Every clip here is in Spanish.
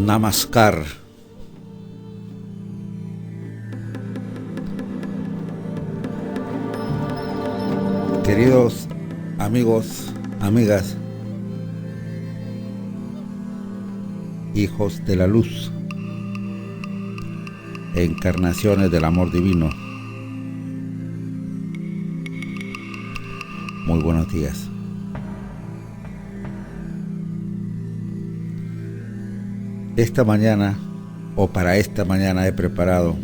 Namaskar. Queridos amigos, amigas, hijos de la luz, encarnaciones del amor divino, muy buenos días. Esta mañana, o para esta mañana, he preparado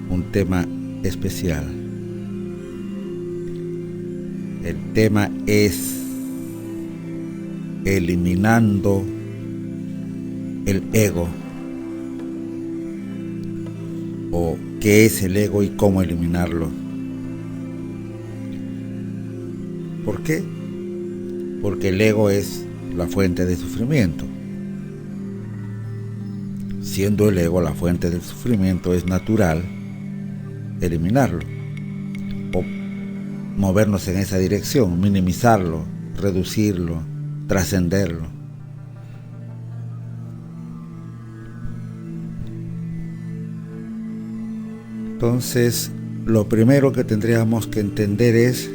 un tema especial. El tema es eliminando el ego, o qué es el ego y cómo eliminarlo. ¿Por qué? Porque el ego es la fuente de sufrimiento. Siendo el ego la fuente del sufrimiento, es natural eliminarlo o movernos en esa dirección, minimizarlo, reducirlo, trascenderlo. Entonces, lo primero que tendríamos que entender es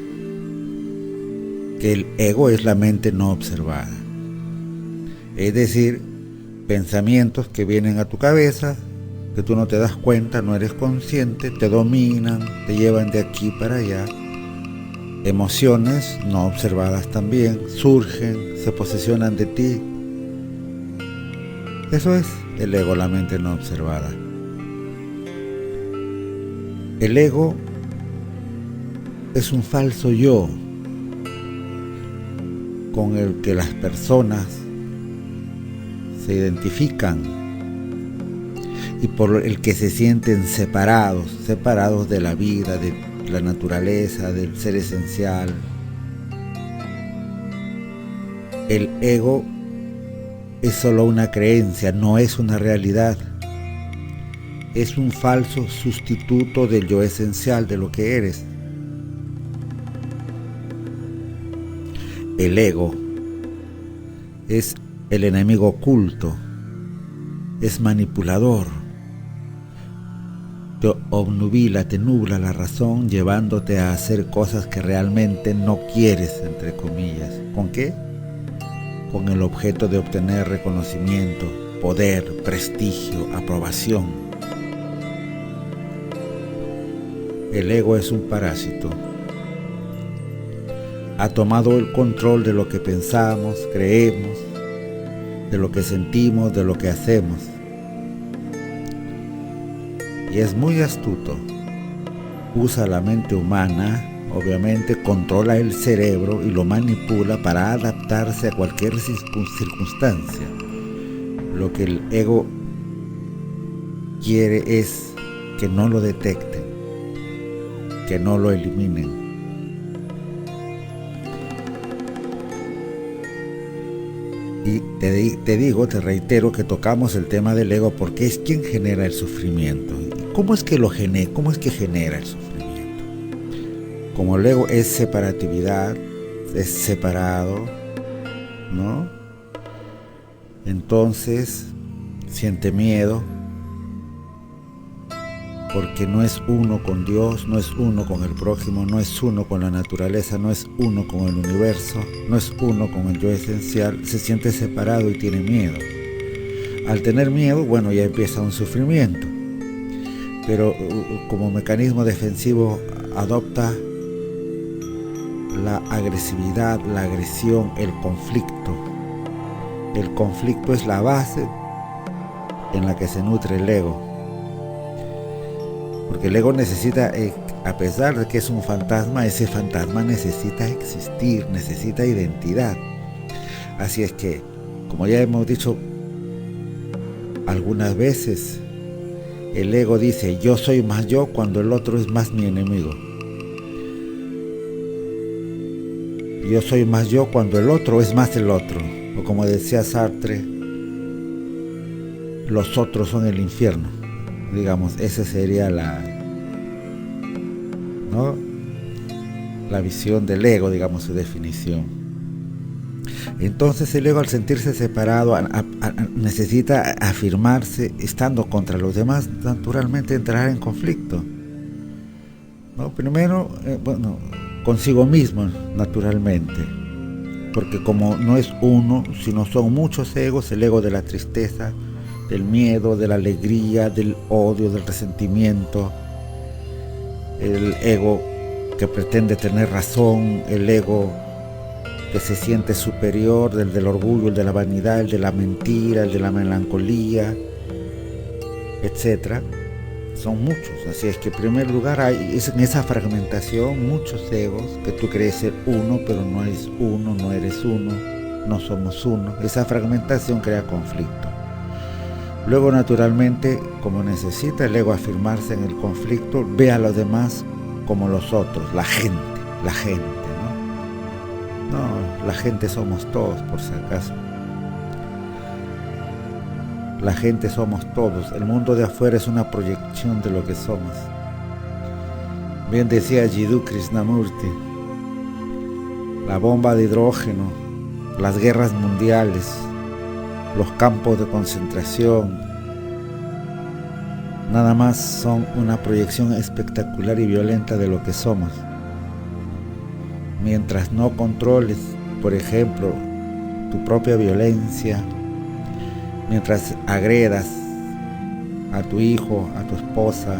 que el ego es la mente no observada. Es decir, pensamientos que vienen a tu cabeza, que tú no te das cuenta, no eres consciente, te dominan, te llevan de aquí para allá. Emociones no observadas también surgen, se posesionan de ti. Eso es el ego, la mente no observada. El ego es un falso yo con el que las personas se identifican y por el que se sienten separados de la vida, de la naturaleza, del ser esencial. El ego es solo una creencia, no es una realidad. Es un falso sustituto del yo esencial, de lo que eres. El ego es el enemigo oculto, es manipulador, te obnubila, te nubla la razón, llevándote a hacer cosas que realmente no quieres, entre comillas. ¿Con qué? Con el objeto de obtener reconocimiento, poder, prestigio, aprobación. El ego es un parásito. Ha tomado el control de lo que pensamos, creemos, de lo que sentimos, de lo que hacemos. Y es muy astuto. Usa la mente humana, obviamente controla el cerebro y lo manipula para adaptarse a cualquier circunstancia. Lo que el ego quiere es que no lo detecten, que no lo eliminen. Y te reitero que tocamos el tema del ego porque es quien genera el sufrimiento. ¿Cómo es que cómo es que genera el sufrimiento? Como el ego es separatividad, es separado, ¿no? Entonces siente miedo porque no es uno con Dios, no es uno con el prójimo, no es uno con la naturaleza, no es uno con el universo, no es uno con el yo esencial, se siente separado y tiene miedo. Al tener miedo, bueno, ya empieza un sufrimiento, pero como mecanismo defensivo adopta la agresividad, la agresión, el conflicto. El conflicto es la base en la que se nutre el ego. Porque el ego necesita, a pesar de que es un fantasma, ese fantasma necesita existir, necesita identidad. Así es que, como ya hemos dicho algunas veces, el ego dice, yo soy más yo cuando el otro es más mi enemigo. Yo soy más yo cuando el otro es más el otro. O como decía Sartre, los otros son el infierno. Digamos, esa sería la visión del ego, digamos, su definición. Entonces el ego, al sentirse separado, necesita afirmarse estando contra los demás, naturalmente entrará en conflicto, ¿no? Primero, consigo mismo, naturalmente, porque como no es uno, sino son muchos egos, el ego de la tristeza, del miedo, de la alegría, del odio, del resentimiento, el ego que pretende tener razón, el ego que se siente superior, el del orgullo, el de la vanidad, el de la mentira, el de la melancolía, etc. Son muchos, así es que en primer lugar hay en esa fragmentación muchos egos, que tú crees ser uno, pero no eres uno, no eres uno, no somos uno. Esa fragmentación crea conflicto. Luego, naturalmente, como necesita el ego afirmarse en el conflicto, ve a los demás como los otros, la gente, ¿no? No, la gente somos todos, por si acaso. La gente somos todos. El mundo de afuera es una proyección de lo que somos. Bien decía Jiddu Krishnamurti, la bomba de hidrógeno, las guerras mundiales, los campos de concentración, nada más son una proyección espectacular y violenta de lo que somos. Mientras no controles, por ejemplo, tu propia violencia, mientras agredas a tu hijo, a tu esposa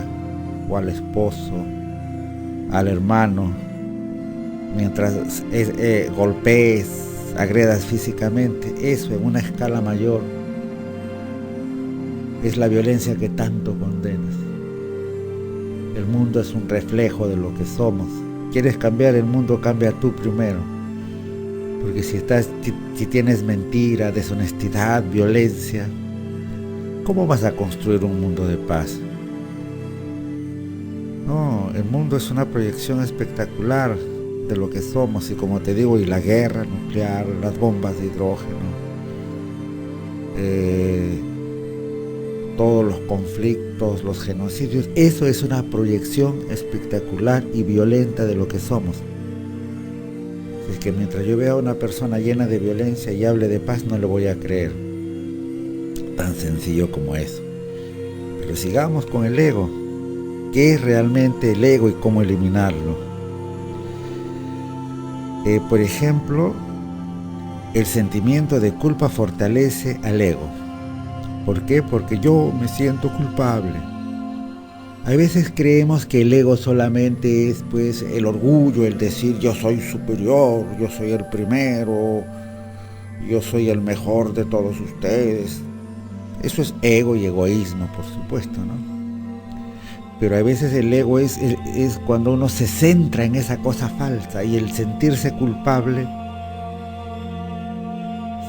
o al esposo, al hermano, mientras golpees, agredas físicamente, eso en una escala mayor es la violencia que tanto condenas. El mundo es un reflejo de lo que somos. ¿Quieres cambiar el mundo? Cambia tú primero. Porque si tienes mentira, deshonestidad, violencia, ¿cómo vas a construir un mundo de paz? No, el mundo es una proyección espectacular de lo que somos, y como te digo, y la guerra nuclear, las bombas de hidrógeno, todos los conflictos, los genocidios, eso es una proyección espectacular y violenta de lo que somos. Es que mientras yo vea a una persona llena de violencia y hable de paz, no le voy a creer. Tan sencillo como eso. Pero sigamos con el ego. ¿Qué es realmente el ego y cómo eliminarlo? Por ejemplo, el sentimiento de culpa fortalece al ego. ¿Por qué? Porque yo me siento culpable. A veces creemos que el ego solamente es pues el orgullo, el decir yo soy superior, yo soy el primero, yo soy el mejor de todos ustedes. Eso es ego y egoísmo, por supuesto, ¿no? Pero a veces el ego es cuando uno se centra en esa cosa falsa, y el sentirse culpable,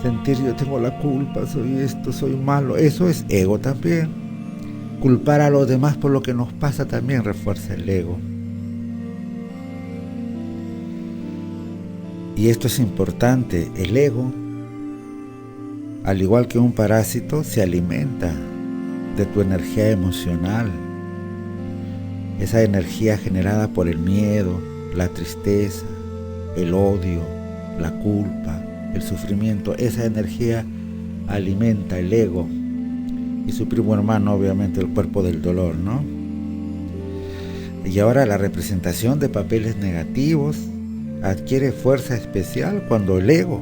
sentir yo tengo la culpa, soy esto, soy malo, eso es ego también. Culpar a los demás por lo que nos pasa también refuerza el ego. Y esto es importante, el ego, al igual que un parásito, se alimenta de tu energía emocional. Esa energía generada por el miedo, la tristeza, el odio, la culpa, el sufrimiento, esa energía alimenta el ego y su primo hermano, obviamente, el cuerpo del dolor, ¿no? Y ahora la representación de papeles negativos adquiere fuerza especial cuando el ego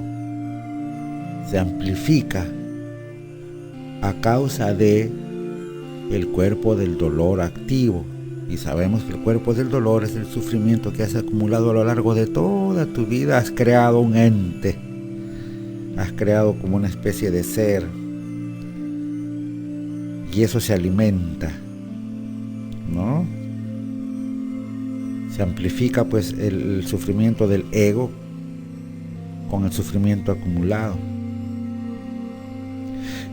se amplifica a causa de el cuerpo del dolor activo. Y sabemos que el cuerpo del dolor es el sufrimiento que has acumulado a lo largo de toda tu vida. Has creado un ente, has creado como una especie de ser, y eso se alimenta, ¿no? Se amplifica pues el sufrimiento del ego con el sufrimiento acumulado.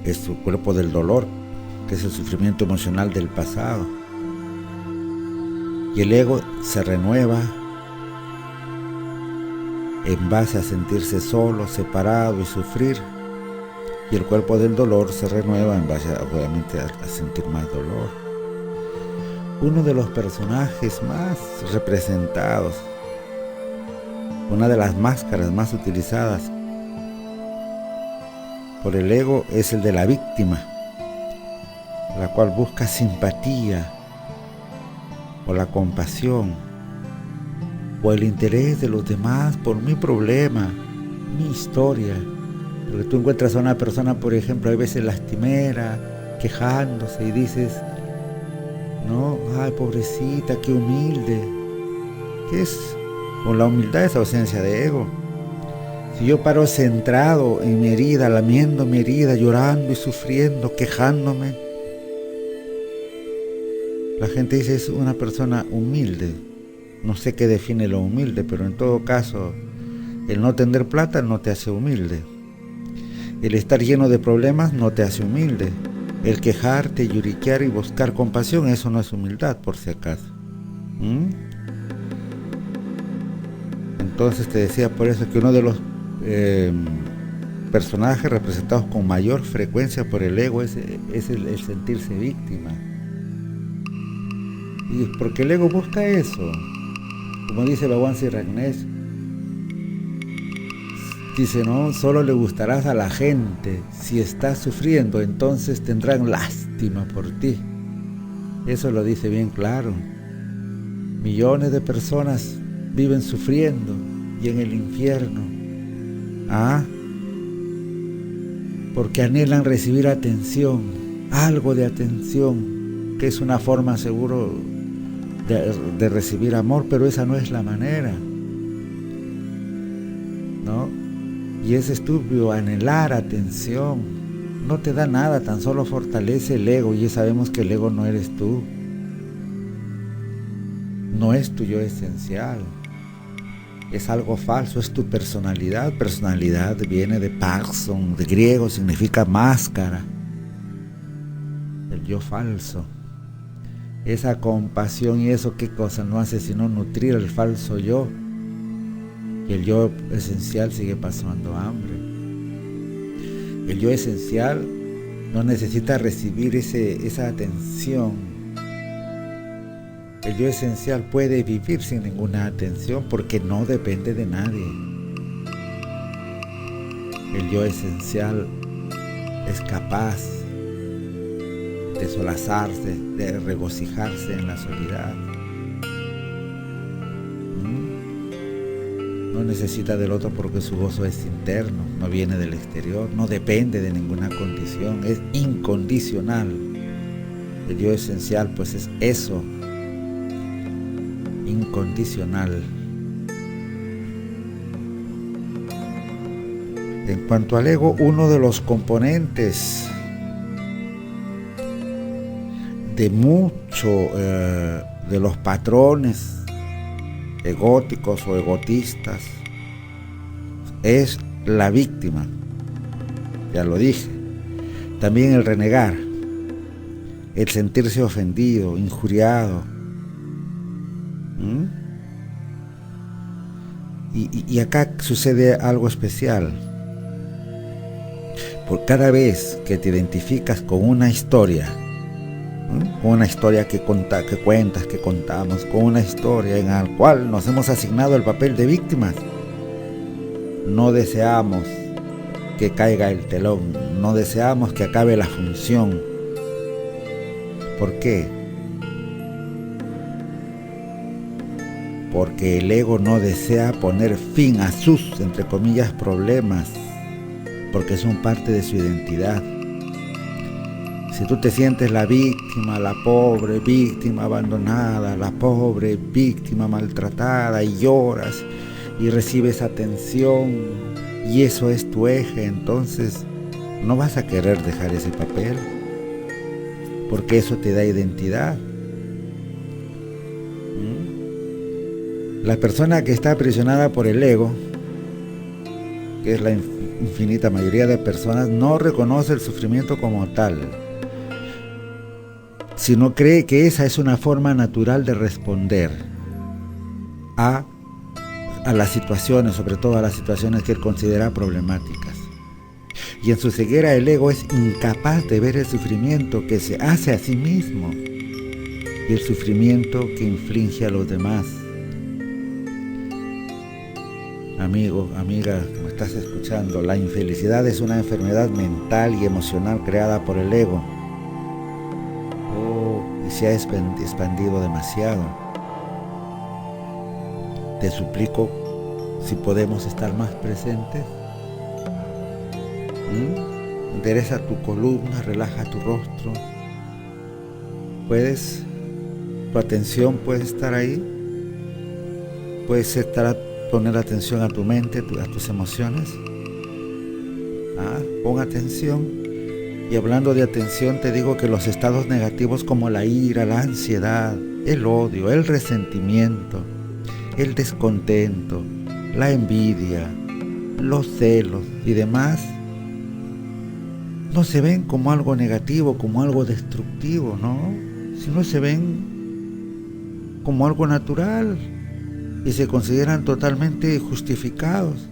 Es tu cuerpo del dolor, que es el sufrimiento emocional del pasado. Y el ego se renueva en base a sentirse solo, separado y sufrir. Y el cuerpo del dolor se renueva en base, obviamente, a sentir más dolor. Uno de los personajes más representados, una de las máscaras más utilizadas por el ego es el de la víctima, la cual busca simpatía o la compasión o el interés de los demás por mi problema, mi historia. Porque tú encuentras a una persona, por ejemplo, a veces lastimera, quejándose y dices, no, ay, pobrecita, qué humilde. ¿Qué es? Con la humildad es ausencia de ego. Si yo paro centrado en mi herida, lamiendo mi herida, llorando y sufriendo, quejándome, la gente dice es una persona humilde. No sé qué define lo humilde, pero en todo caso, el no tener plata no te hace humilde. El estar lleno de problemas no te hace humilde. El quejarte, lloriquear y buscar compasión, eso no es humildad, por si acaso. Entonces te decía por eso que uno de los personajes representados con mayor frecuencia por el ego es el sentirse víctima. Y es porque el ego busca eso. Como dice Bhagwan Sri Ragnesh, dice, no, solo le gustarás a la gente. Si estás sufriendo, entonces tendrán lástima por ti. Eso lo dice bien claro. Millones de personas viven sufriendo y en el infierno. Porque anhelan recibir atención, algo de atención, que es una forma seguro de recibir amor, pero esa no es la manera, ¿no? Y es estúpido anhelar atención, no te da nada, tan solo fortalece el ego, y ya sabemos que el ego no eres tú, no es tu yo esencial, es algo falso, es tu personalidad. Personalidad viene de Parson, de griego, significa máscara, el yo falso. Esa compasión y eso, ¿qué cosa no hace sino nutrir el falso yo? Y el yo esencial sigue pasando hambre. El yo esencial no necesita recibir esa atención. El yo esencial puede vivir sin ninguna atención porque no depende de nadie. El yo esencial es capaz de solazarse, de regocijarse en la soledad. No necesita del otro porque su gozo es interno, no viene del exterior, no depende de ninguna condición, es incondicional. El yo esencial pues es eso, incondicional. En cuanto al ego, uno de los componentes de mucho de los patrones egóticos o egotistas es la víctima, ya lo dije. También el renegar, el sentirse ofendido, injuriado. Y acá sucede algo especial. Por cada vez que te identificas con una historia, con una historia que cuentas, que contamos, con una historia en la cual nos hemos asignado el papel de víctimas, no deseamos que caiga el telón, no deseamos que acabe la función. ¿Por qué? Porque el ego no desea poner fin a sus, entre comillas, problemas, porque son parte de su identidad. Si tú te sientes la víctima, la pobre víctima abandonada, la pobre víctima maltratada y lloras y recibes atención y eso es tu eje, entonces no vas a querer dejar ese papel porque eso te da identidad. La persona que está aprisionada por el ego, que es la infinita mayoría de personas, no reconoce el sufrimiento como tal, sino cree que esa es una forma natural de responder a las situaciones, sobre todo a las situaciones que él considera problemáticas. Y en su ceguera el ego es incapaz de ver el sufrimiento que se hace a sí mismo y el sufrimiento que inflige a los demás. amigo, amiga, que me estás escuchando, la infelicidad es una enfermedad mental y emocional creada por el ego. Y se ha expandido demasiado. Te suplico, si podemos estar más presentes, endereza tu columna, relaja tu rostro. ¿Puedes? ¿Tu atención puede estar ahí? ¿Puedes poner atención a tu mente, a tus emociones? Pon atención. Y hablando de atención, te digo que los estados negativos como la ira, la ansiedad, el odio, el resentimiento, el descontento, la envidia, los celos y demás, no se ven como algo negativo, como algo destructivo, ¿no? Sino se ven como algo natural y se consideran totalmente justificados.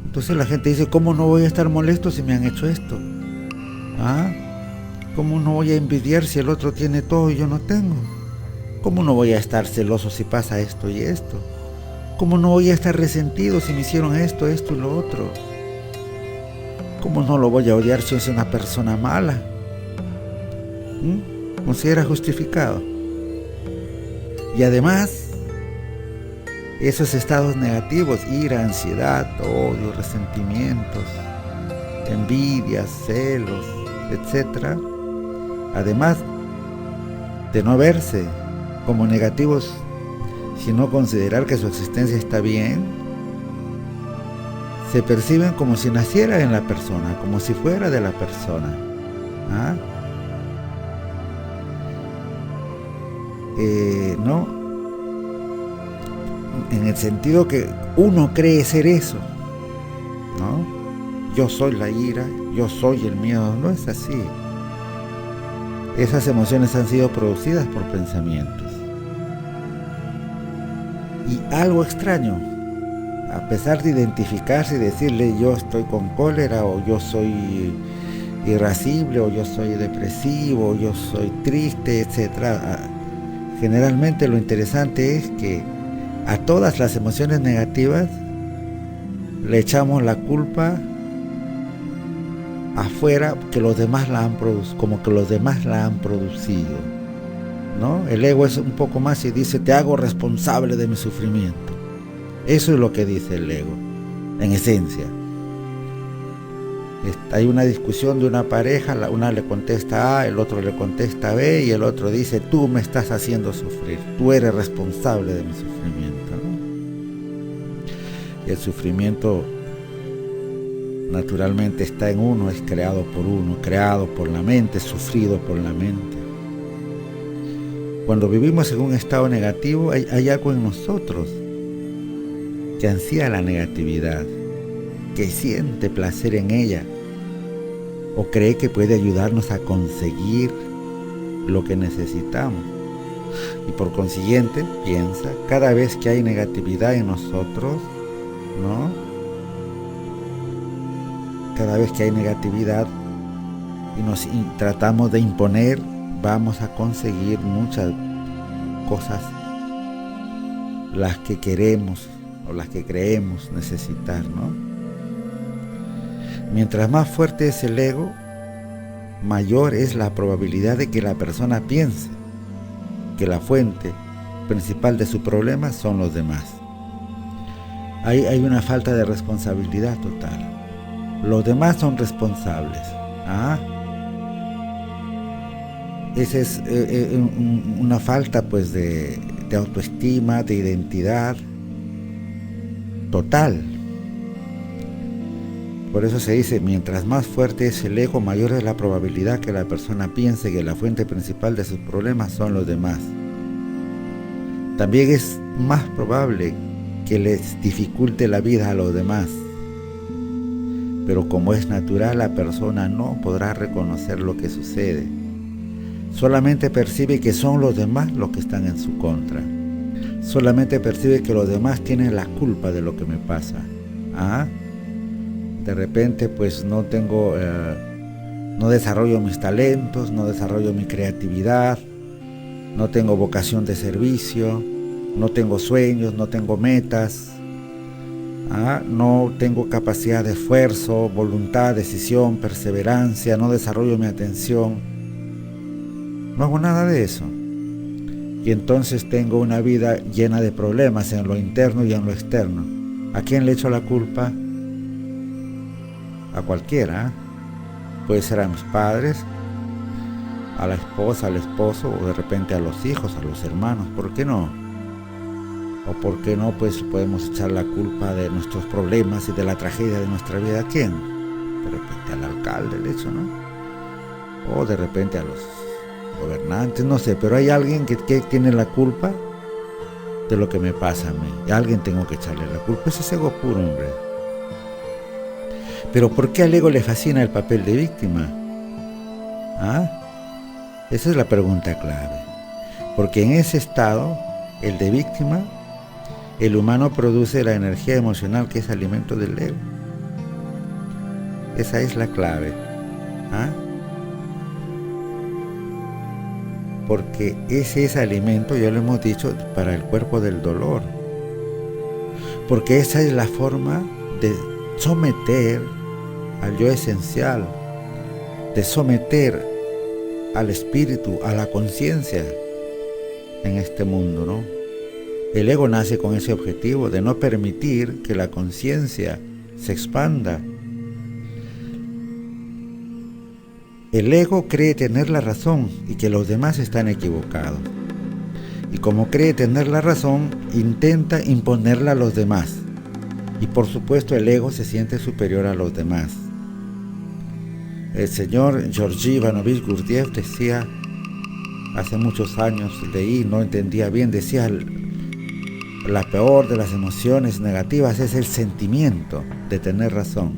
Entonces la gente dice, ¿cómo no voy a estar molesto si me han hecho esto? ¿Cómo no voy a envidiar si el otro tiene todo y yo no tengo? ¿Cómo no voy a estar celoso si pasa esto y esto? ¿Cómo no voy a estar resentido si me hicieron esto y lo otro? ¿Cómo no lo voy a odiar si es una persona mala? Considera justificado. Y además, esos estados negativos, ira, ansiedad, odio, resentimientos, envidias, celos, etc., además de no verse como negativos, sino considerar que su existencia está bien, se perciben como si naciera en la persona, como si fuera de la persona. ¿No? En el sentido que uno cree ser eso, ¿no? Yo soy la ira, yo soy el miedo. No es así. Esas emociones han sido producidas por pensamientos. Y algo extraño, a pesar de identificarse y decirle yo estoy con cólera, o yo soy irascible, o yo soy depresivo, o yo soy triste, etc., generalmente lo interesante es que a todas las emociones negativas le echamos la culpa afuera, que los demás la han producido, como que los demás la han producido, ¿no? El ego es un poco más y dice, te hago responsable de mi sufrimiento. Eso es lo que dice el ego, en esencia. Hay una discusión de una pareja, una le contesta A, el otro le contesta B, y el otro dice, tú me estás haciendo sufrir, tú eres responsable de mi sufrimiento, ¿no? Y el sufrimiento naturalmente está en uno, es creado por uno, creado por la mente, sufrido por la mente. Cuando vivimos en un estado negativo, hay algo en nosotros que ansía la negatividad, que siente placer en ella, o cree que puede ayudarnos a conseguir lo que necesitamos. Y por consiguiente, piensa, cada vez que hay negatividad en nosotros, ¿no? Cada vez que hay negatividad y tratamos de imponer, vamos a conseguir muchas cosas, las que queremos o las que creemos necesitar, ¿no? Mientras más fuerte es el ego, mayor es la probabilidad de que la persona piense que la fuente principal de su problema son los demás. Hay una falta de responsabilidad total. Los demás son responsables. Esa es una falta pues de autoestima, de identidad total. Por eso se dice, mientras más fuerte es el ego, mayor es la probabilidad que la persona piense que la fuente principal de sus problemas son los demás. También es más probable que les dificulte la vida a los demás. Pero como es natural, la persona no podrá reconocer lo que sucede. Solamente percibe que son los demás los que están en su contra. Solamente percibe que los demás tienen la culpa de lo que me pasa. De repente pues no desarrollo mis talentos, no desarrollo mi creatividad, no tengo vocación de servicio, no tengo sueños, no tengo metas, No tengo capacidad de esfuerzo, voluntad, decisión, perseverancia, no desarrollo mi atención. No hago nada de eso. Y entonces tengo una vida llena de problemas en lo interno y en lo externo. ¿A quién le echo la culpa? A cualquiera. Puede ser a mis padres, a la esposa, al esposo, o de repente a los hijos, a los hermanos. ¿Por qué no? O por qué no, pues podemos echar la culpa de nuestros problemas y de la tragedia de nuestra vida. ¿A quién? De repente al alcalde le echo, ¿no? O de repente a los gobernantes, no sé, pero hay alguien que tiene la culpa de lo que me pasa a mí. Y a alguien tengo que echarle la culpa. Ese es ego puro, hombre. Pero ¿por qué al ego le fascina el papel de víctima? Esa es la pregunta clave. Porque en ese estado, el de víctima, el humano produce la energía emocional que es alimento del ego. Esa es la clave. Porque ese es alimento, ya lo hemos dicho, para el cuerpo del dolor. Porque esa es la forma de someter al yo esencial, de someter al espíritu, a la conciencia en este mundo, ¿no? El ego nace con ese objetivo de no permitir que la conciencia se expanda. El ego cree tener la razón y que los demás están equivocados. Y como cree tener la razón, intenta imponerla a los demás. Y por supuesto el ego se siente superior a los demás. El señor Georgi Ivanovich Gurdjieff decía, hace muchos años leí, no entendía bien, decía, la peor de las emociones negativas es el sentimiento de tener razón.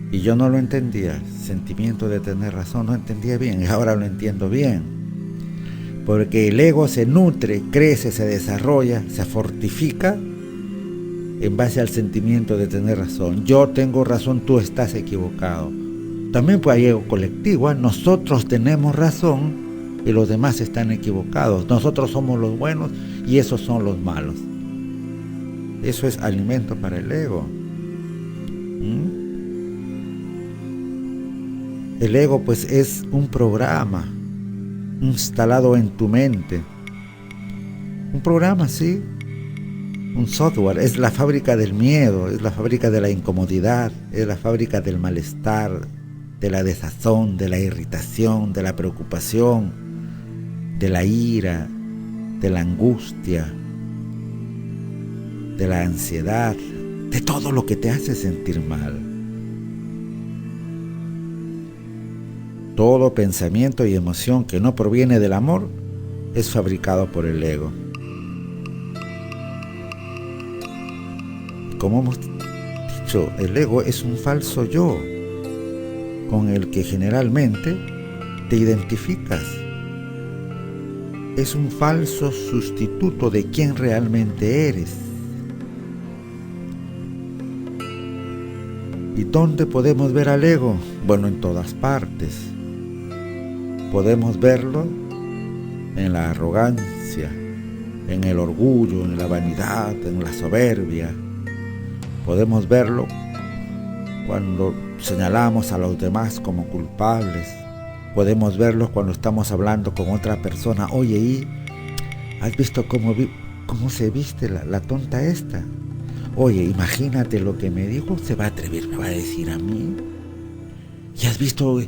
Y yo no lo entendía, sentimiento de tener razón, no entendía bien, y ahora lo entiendo bien. Porque el ego se nutre, crece, se desarrolla, se fortifica en base al sentimiento de tener razón. Yo tengo razón, tú estás equivocado. También pues hay ego colectivo, nosotros tenemos razón y los demás están equivocados. Nosotros somos los buenos y esos son los malos. Eso es alimento para el ego. El ego pues es un programa instalado en tu mente. Un programa, sí. Un software. Es la fábrica del miedo, es la fábrica de la incomodidad, es la fábrica del malestar, de la desazón, de la irritación, de la preocupación, de la ira, de la angustia, de la ansiedad, de todo lo que te hace sentir mal. Todo pensamiento y emoción que no proviene del amor es fabricado por el ego. Como hemos dicho, el ego es un falso yo con el que generalmente te identificas. Es un falso sustituto de quien realmente eres. ¿Y dónde podemos ver al ego? Bueno, en todas partes. Podemos verlo en la arrogancia, en el orgullo, en la vanidad, en la soberbia. Podemos verlo cuando señalamos a los demás como culpables. Podemos verlo cuando estamos hablando con otra persona. Oye, ¿y has visto cómo se viste la tonta esta? Oye, imagínate lo que me dijo, se va a atrever, me va a decir a mí. ¿Y has visto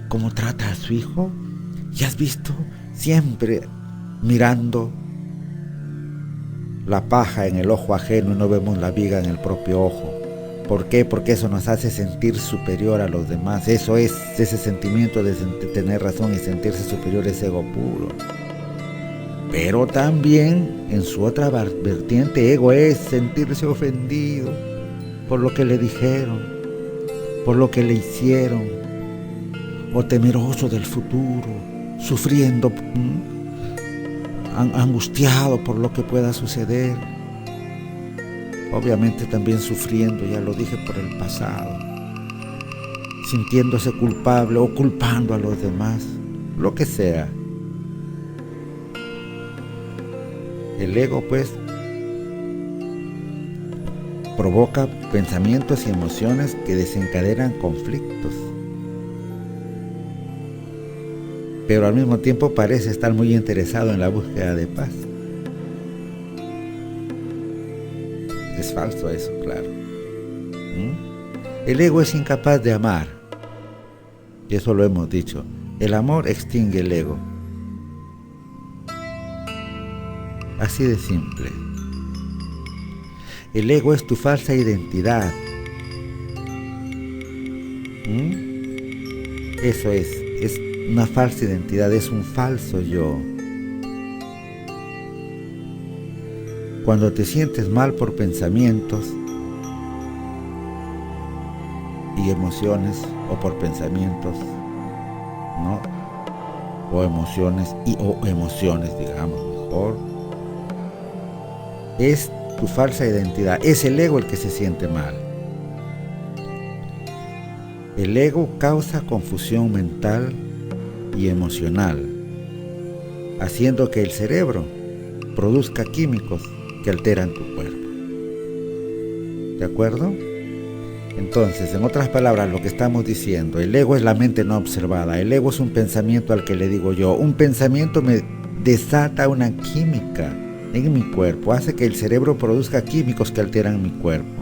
cómo trata a su hijo? ¿Y has visto siempre mirando la paja en el ojo ajeno y no vemos la viga en el propio ojo? ¿Por qué? Porque eso nos hace sentir superior a los demás. Eso es ese sentimiento de tener razón y sentirse superior, es ego puro. Pero también en su otra vertiente, ego es sentirse ofendido por lo que le dijeron, por lo que le hicieron, o temeroso del futuro, sufriendo, angustiado por lo que pueda suceder. Obviamente también sufriendo, ya lo dije, por el pasado, sintiéndose culpable o culpando a los demás, lo que sea. El ego pues provoca pensamientos y emociones que desencadenan conflictos. Pero al mismo tiempo parece estar muy interesado en la búsqueda de paz. Es falso eso, claro. El ego es incapaz de amar. Y eso lo hemos dicho. El amor extingue el ego. Así de simple. El ego es tu falsa identidad. Eso es una falsa identidad, es un falso yo. Cuando te sientes mal por pensamientos y emociones, o por pensamientos, ¿no? O emociones, digamos mejor, es tu falsa identidad, es el ego el que se siente mal. El ego causa confusión mental y emocional, haciendo que el cerebro produzca químicos que alteran tu cuerpo. ¿De acuerdo? Entonces, en otras palabras, lo que estamos diciendo, el ego es la mente no observada, el ego es un pensamiento al que le digo yo, un pensamiento me desata una química en mi cuerpo, hace que el cerebro produzca químicos que alteran mi cuerpo.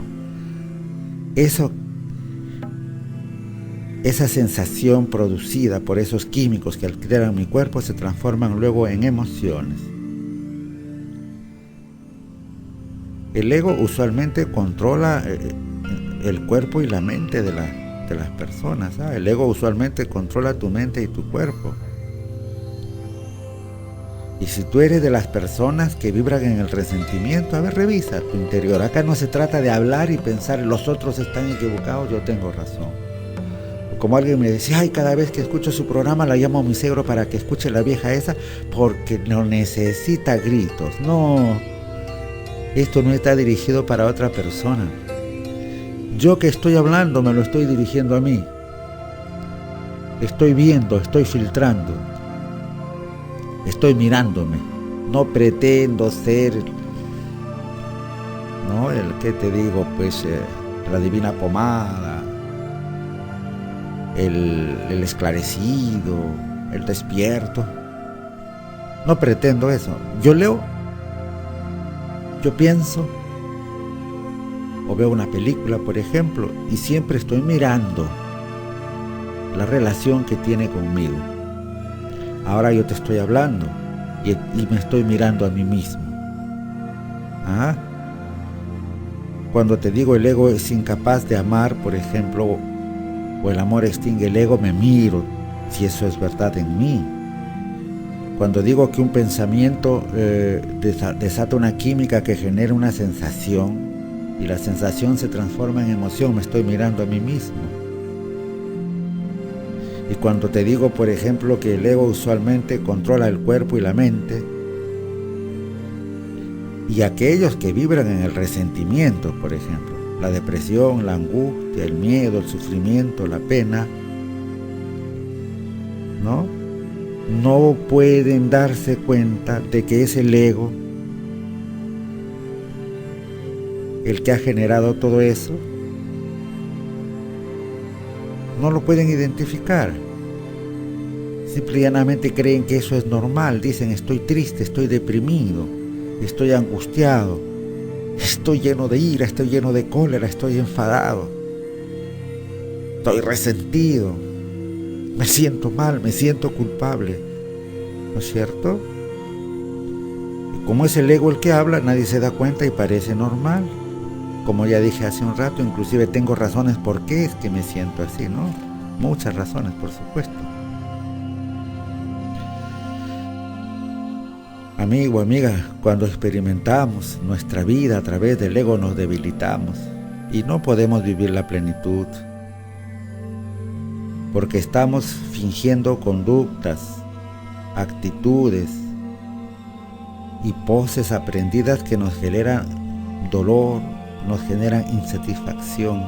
Esa sensación producida por esos químicos que alteran mi cuerpo se transforman luego en emociones. El ego usualmente controla el cuerpo y la mente de las personas, ¿sabes? El ego usualmente controla tu mente y tu cuerpo. Y si tú eres de las personas que vibran en el resentimiento, a ver, revisa tu interior. Acá no se trata de hablar y pensar los otros están equivocados, yo tengo razón. Como alguien me decía, ay, cada vez que escucho su programa la llamo a mi suegro para que escuche la vieja esa porque no necesita gritos. No, esto no está dirigido para otra persona. Yo que estoy hablando me lo estoy dirigiendo a mí. Estoy viendo, estoy filtrando. Estoy mirándome, no pretendo ser, ¿no? El que te digo, pues, la divina pomada, el esclarecido, el despierto. No pretendo eso. Yo leo, yo pienso, o veo una película, por ejemplo, y siempre estoy mirando la relación que tiene conmigo. Ahora yo te estoy hablando y me estoy mirando a mí mismo. Cuando te digo el ego es incapaz de amar, por ejemplo, o el amor extingue el ego, me miro si eso es verdad en mí. Cuando digo que un pensamiento desata una química que genera una sensación y la sensación se transforma en emoción, me estoy mirando a mí mismo. Y cuando te digo, por ejemplo, que el ego usualmente controla el cuerpo y la mente, y aquellos que vibran en el resentimiento, por ejemplo, la depresión, la angustia, el miedo, el sufrimiento, la pena, no pueden darse cuenta de que es el ego el que ha generado todo eso. No lo pueden identificar. Simple y llanamente creen que eso es normal. Dicen, estoy triste, estoy deprimido, estoy angustiado, estoy lleno de ira, estoy lleno de cólera, estoy enfadado, estoy resentido, me siento mal, me siento culpable. ¿No es cierto? Y como es el ego el que habla, nadie se da cuenta y parece normal. Como ya dije hace un rato, inclusive tengo razones por qué es que me siento así, ¿no? Muchas razones, por supuesto. Amigo, amiga, cuando experimentamos nuestra vida a través del ego nos debilitamos y no podemos vivir la plenitud porque estamos fingiendo conductas, actitudes y poses aprendidas que nos generan dolor, nos generan insatisfacción.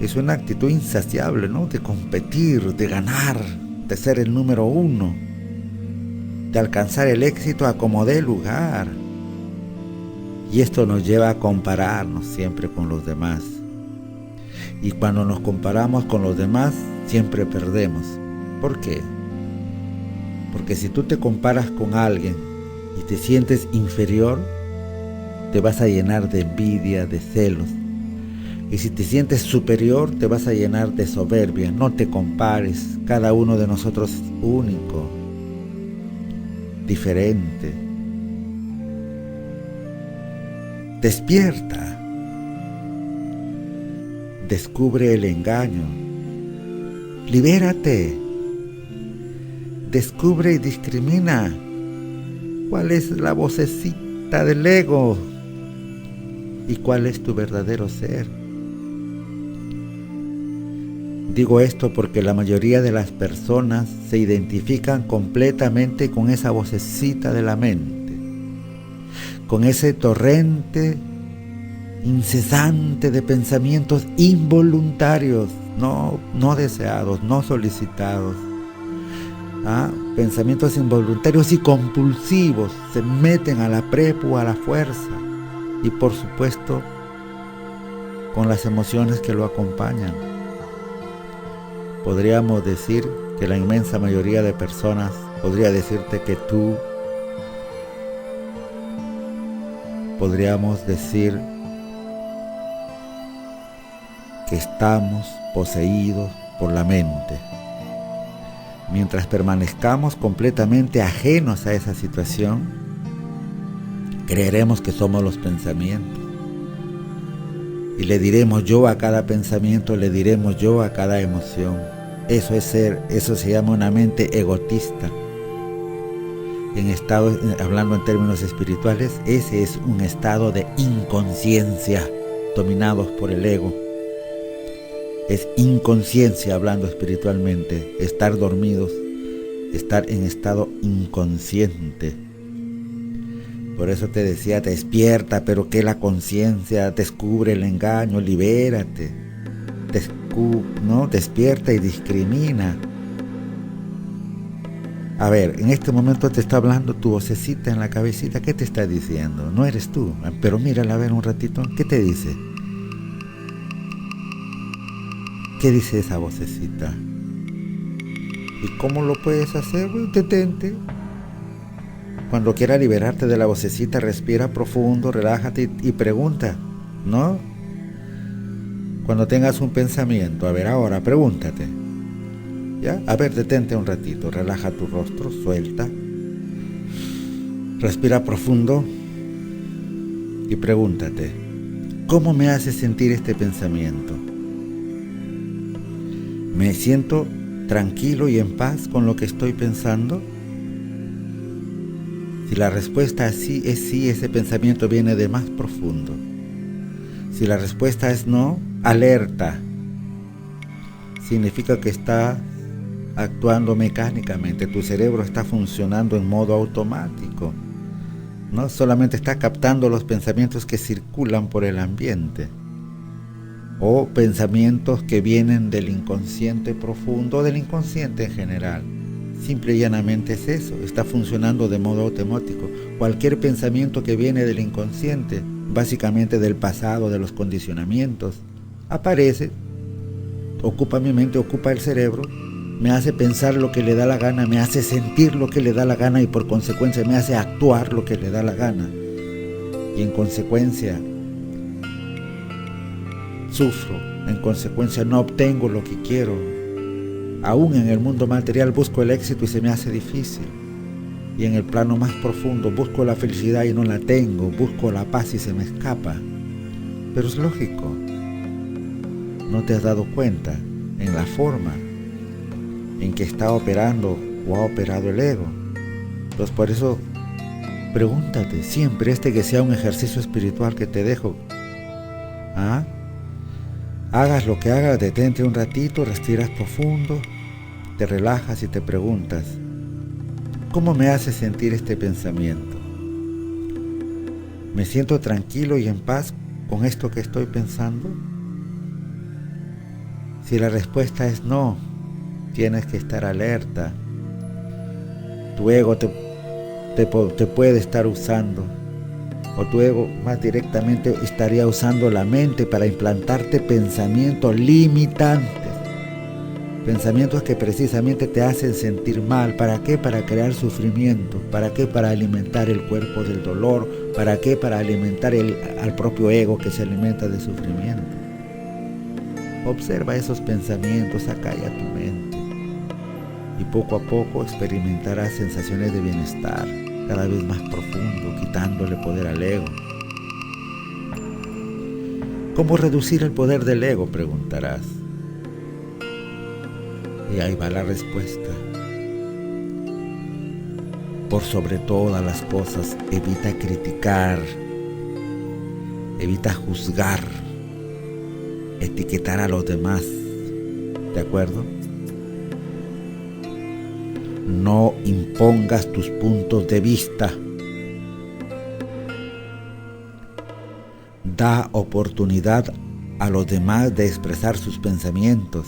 Es una actitud insaciable, ¿no? De competir, de ganar, de ser el número uno, de alcanzar el éxito a como dé lugar. Y esto nos lleva a compararnos siempre con los demás. Y cuando nos comparamos con los demás, siempre perdemos. ¿Por qué? Porque si tú te comparas con alguien y te sientes inferior, te vas a llenar de envidia, de celos. Y si te sientes superior, te vas a llenar de soberbia. No te compares. Cada uno de nosotros es único, diferente. Despierta. Descubre el engaño. Libérate. Descubre y discrimina cuál es la vocecita del ego y cuál es tu verdadero ser. Digo esto porque la mayoría de las personas se identifican completamente con esa vocecita de la mente, con ese torrente incesante de pensamientos involuntarios, no deseados, no solicitados. Pensamientos involuntarios y compulsivos se meten a la prepo, a la fuerza, y por supuesto con las emociones que lo acompañan. Podríamos decir que la inmensa mayoría de personas, podría decirte que tú, podríamos decir que estamos poseídos por la mente. Mientras permanezcamos completamente ajenos a esa situación, creeremos que somos los pensamientos. Y le diremos yo a cada pensamiento, le diremos yo a cada emoción. Eso se llama una mente egotista. Hablando en términos espirituales, ese es un estado de inconsciencia, dominados por el ego. Es inconsciencia, hablando espiritualmente, estar dormidos, estar en estado inconsciente. Por eso te decía, despierta, pero que la conciencia descubre el engaño, libérate, despierta y discrimina. A ver, en este momento te está hablando tu vocecita en la cabecita. ¿Qué te está diciendo? No eres tú, pero mírala a ver un ratito. ¿Qué te dice? ¿Qué dice esa vocecita? ¿Y cómo lo puedes hacer? Detente. Cuando quieras liberarte de la vocecita, respira profundo, relájate y pregunta, ¿no? Cuando tengas un pensamiento, a ver ahora, pregúntate. ¿Ya? A ver, detente un ratito, relaja tu rostro, suelta. Respira profundo y pregúntate, ¿cómo me hace sentir este pensamiento? ¿Me siento tranquilo y en paz con lo que estoy pensando? Si la respuesta es sí, ese pensamiento viene de más profundo. Si la respuesta es no, alerta. Significa que está actuando mecánicamente, tu cerebro está funcionando en modo automático. No solamente está captando los pensamientos que circulan por el ambiente, o pensamientos que vienen del inconsciente profundo, o del inconsciente en general. Simple y llanamente es eso, está funcionando de modo automático. Cualquier pensamiento que viene del inconsciente, básicamente del pasado, de los condicionamientos, aparece, ocupa mi mente, ocupa el cerebro, me hace pensar lo que le da la gana, me hace sentir lo que le da la gana y por consecuencia me hace actuar lo que le da la gana. Y en consecuencia sufro, en consecuencia no obtengo lo que quiero. Aún en el mundo material busco el éxito y se me hace difícil. Y en el plano más profundo busco la felicidad y no la tengo, busco la paz y se me escapa. Pero es lógico, ¿no te has dado cuenta en la forma en que está operando o ha operado el ego? Pues por eso pregúntate siempre, que sea un ejercicio espiritual que te dejo. Hagas lo que hagas, detente un ratito, respiras profundo, te relajas y te preguntas, ¿cómo me hace sentir este pensamiento? ¿Me siento tranquilo y en paz con esto que estoy pensando? Si la respuesta es no, tienes que estar alerta. Tu ego te puede estar usando O tu ego más directamente estaría usando la mente para implantarte pensamientos limitantes. Pensamientos que precisamente te hacen sentir mal. ¿Para qué? Para crear sufrimiento. ¿Para qué? Para alimentar el cuerpo del dolor. ¿Para qué? Para alimentar al propio ego que se alimenta de sufrimiento. Observa esos pensamientos, acalla tu mente. Y poco a poco experimentarás sensaciones de bienestar, cada vez más profundo, quitándole poder al ego. ¿Cómo reducir el poder del ego?, preguntarás. Y ahí va la respuesta. Por sobre todas las cosas, evita criticar, evita juzgar, etiquetar a los demás. ¿De acuerdo? No impongas tus puntos de vista. Da oportunidad a los demás de expresar sus pensamientos.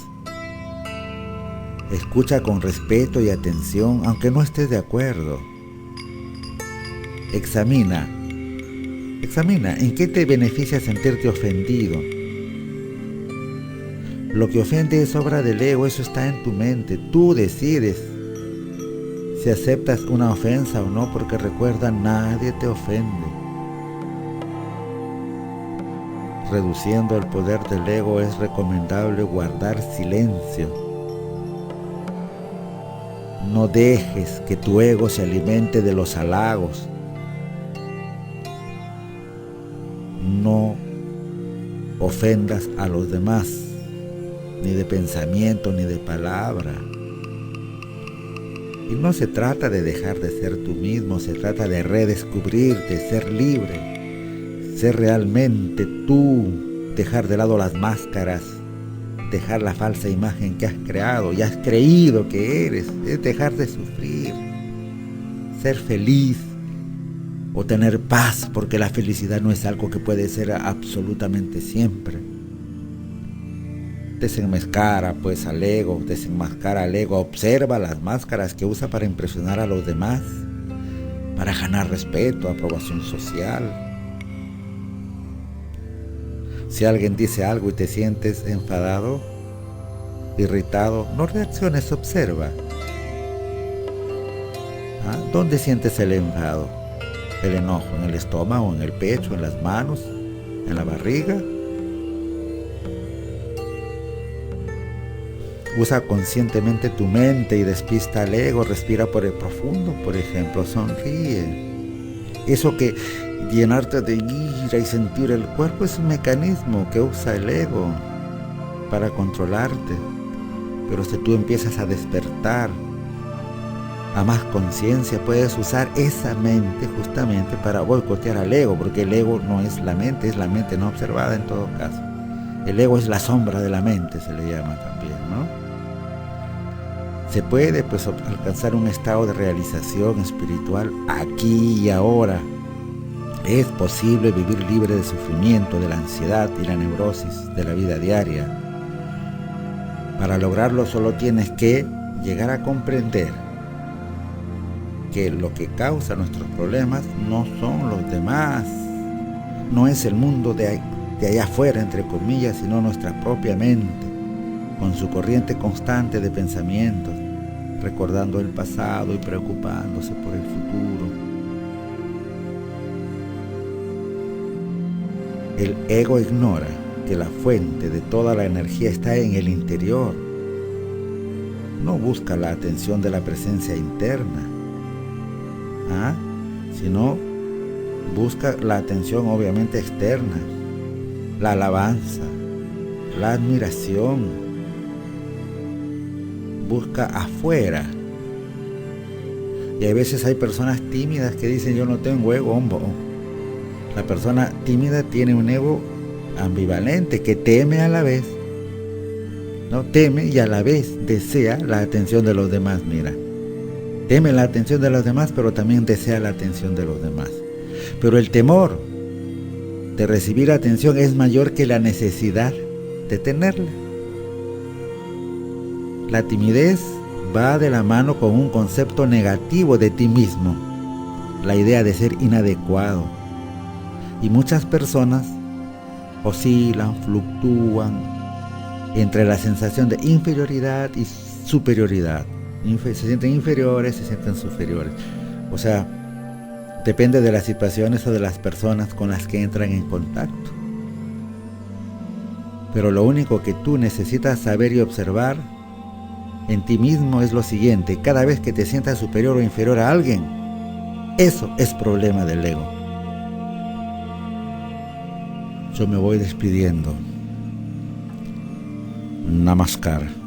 Escucha con respeto y atención, aunque no estés de acuerdo. Examina en qué te beneficia sentirte ofendido. Lo que ofende es obra del ego, eso está en tu mente. Tú decides si aceptas una ofensa o no, porque recuerda, nadie te ofende. Reduciendo el poder del ego es recomendable guardar silencio. No dejes que tu ego se alimente de los halagos. No ofendas a los demás, ni de pensamiento ni de palabra. Y no se trata de dejar de ser tú mismo, se trata de redescubrirte, ser libre, ser realmente tú, dejar de lado las máscaras, dejar la falsa imagen que has creado y has creído que eres, es dejar de sufrir, ser feliz o tener paz, porque la felicidad no es algo que puede ser absolutamente siempre. Desenmascara pues al ego, observa las máscaras que usa para impresionar a los demás, para ganar respeto, aprobación social. Si alguien dice algo y te sientes enfadado, irritado, no reacciones, observa. ¿Dónde sientes el enfado? El enojo, ¿en el estómago, en el pecho, en las manos, en la barriga? Usa conscientemente tu mente y despista al ego, respira por el profundo, por ejemplo, sonríe. Eso que llenarte de ira y sentir el cuerpo es un mecanismo que usa el ego para controlarte. Pero si tú empiezas a despertar a más conciencia, puedes usar esa mente justamente para boicotear al ego, porque el ego no es la mente no observada en todo caso. El ego es la sombra de la mente, se le llama también, ¿no? Se puede pues alcanzar un estado de realización espiritual aquí y ahora. Es posible vivir libre de sufrimiento, de la ansiedad y la neurosis de la vida diaria. Para lograrlo solo tienes que llegar a comprender que lo que causa nuestros problemas no son los demás, no es el mundo de allá afuera, entre comillas, sino nuestra propia mente, con su corriente constante de pensamientos, recordando el pasado y preocupándose por el futuro. El ego ignora que la fuente de toda la energía está en el interior. No busca la atención de la presencia interna, sino busca la atención obviamente externa, la alabanza, la admiración. Busca afuera. Y a veces hay personas tímidas que dicen: yo no tengo ego, hombre. La persona tímida tiene un ego ambivalente que teme a la vez, ¿no? Teme y a la vez desea la atención de los demás. Mira, teme la atención de los demás, pero también desea la atención de los demás. Pero el temor de recibir atención es mayor que la necesidad de tenerla. La timidez va de la mano con un concepto negativo de ti mismo, la idea de ser inadecuado. Y muchas personas oscilan, fluctúan entre la sensación de inferioridad y superioridad. Se sienten inferiores, se sienten superiores. O sea, depende de las situaciones o de las personas con las que entran en contacto. Pero lo único que tú necesitas saber y observar en ti mismo es lo siguiente: cada vez que te sientas superior o inferior a alguien, eso es problema del ego. Yo me voy despidiendo. Namaskar.